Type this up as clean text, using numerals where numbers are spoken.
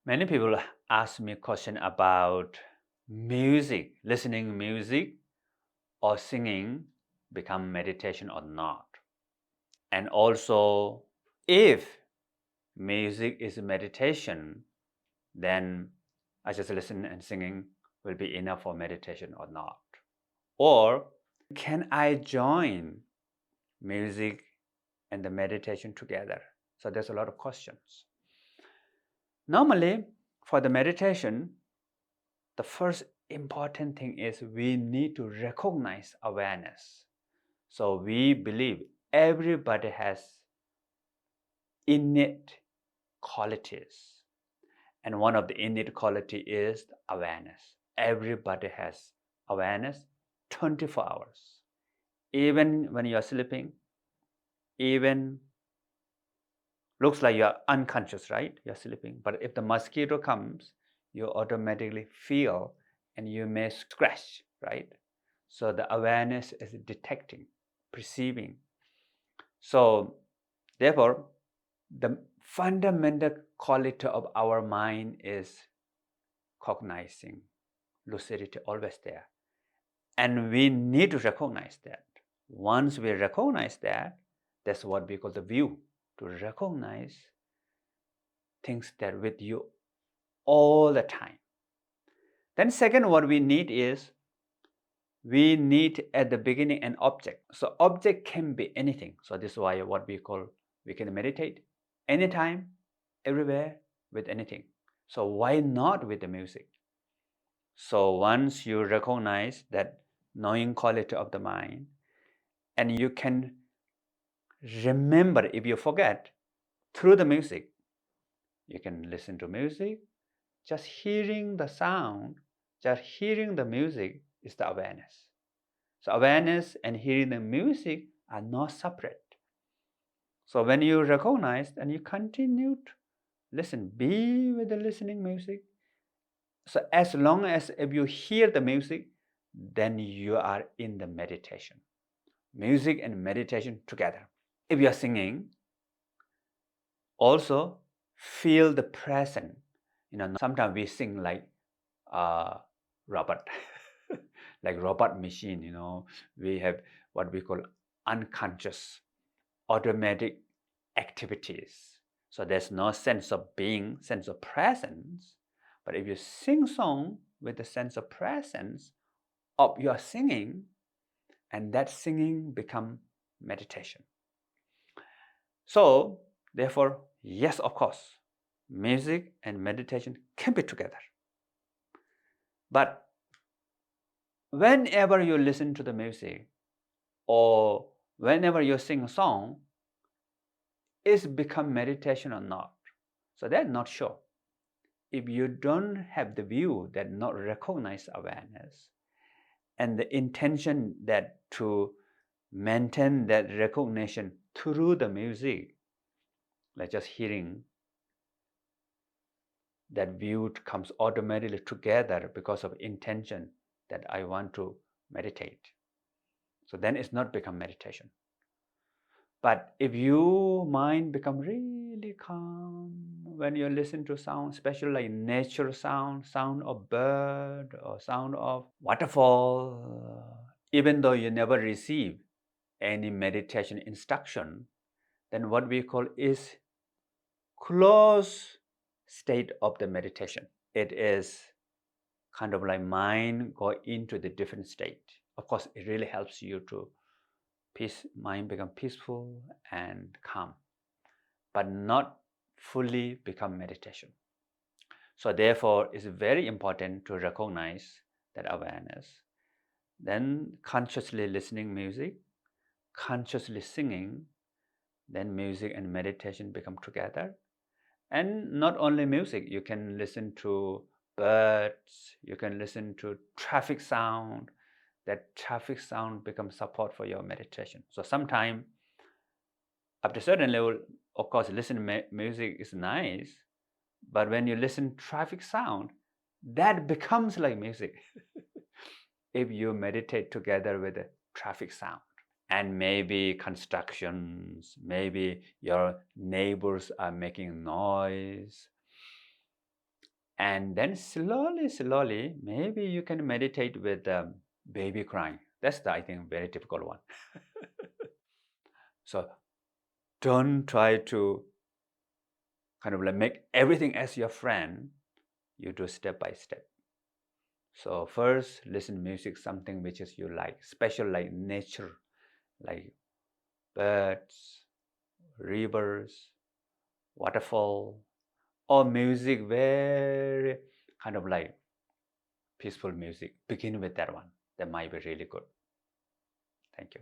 Many people ask me a question about music, listening music or singing become meditation or not. And also, if music is meditation, then I just listen and singing will be enough for meditation or not. Or can I join music and the meditation together? So there's a lot of questions. Normally, for the meditation, the first important thing is we need to recognize awareness. So we believe everybody has innate qualities. And one of the innate quality is awareness. Everybody has awareness 24 hours. Even when you're sleeping, even looks like you're unconscious, right? You're sleeping. But if the mosquito comes, you automatically feel and you may scratch, right? So the awareness is detecting, perceiving. So therefore, the fundamental quality of our mind is cognizing, lucidity always there. And we need to recognize that. Once we recognize that, that's what we call the view, to recognize things that with you all the time. Then second, what we need is, we need at the beginning an object. So object can be anything. So this is why what we can meditate anytime, everywhere, with anything. So why not with the music? So once you recognize that knowing quality of the mind, and you can remember, if you forget, through the music, you can listen to music. Just hearing the sound, just hearing the music is the awareness. So awareness and hearing the music are not separate. So when you recognize and you continue to listen, be with the listening music. So as long as if you hear the music, then you are in the meditation. Music and meditation together. If you are singing, also feel the present. Sometimes we sing like robot, like robot machine. We have what we call unconscious, automatic activities. So there's no sense of being, sense of presence. But if you sing song with the sense of presence of your singing, and that singing become meditation. So therefore, yes, of course, music and meditation can be together. But whenever you listen to the music or whenever you sing a song, is become meditation or not? So they're not sure. If you don't have the view that not recognize awareness and the intention that to maintain that recognition through the music, like just hearing, that view comes automatically together because of intention that I want to meditate. So then it's not become meditation. But if your mind become really calm when you listen to sound, especially like nature sound of bird or sound of waterfall, even though you never receive any meditation instruction, then what we call is close state of the meditation. It is kind of like mind go into the different state. Of course, it really helps you to mind become peaceful and calm, but not fully become meditation. So therefore, it's very important to recognize that awareness. Then consciously listening music, consciously singing, then music and meditation become together. And not only music, you can listen to birds, you can listen to traffic sound. That traffic sound becomes support for your meditation. So sometime, after a certain level, of course, listening music is nice, but when you listen traffic sound, that becomes like music. If you meditate together with the traffic sound. And maybe constructions, maybe your neighbors are making noise, And then slowly, maybe you can meditate with baby crying. That's the, I think, very typical one. So don't try to kind of like make everything as your friend. You do step by step. So first, listen to music, something which is you like, special like nature, like birds, rivers, waterfall, or music, very kind of like peaceful music. Begin with that one. That might be really good. Thank you.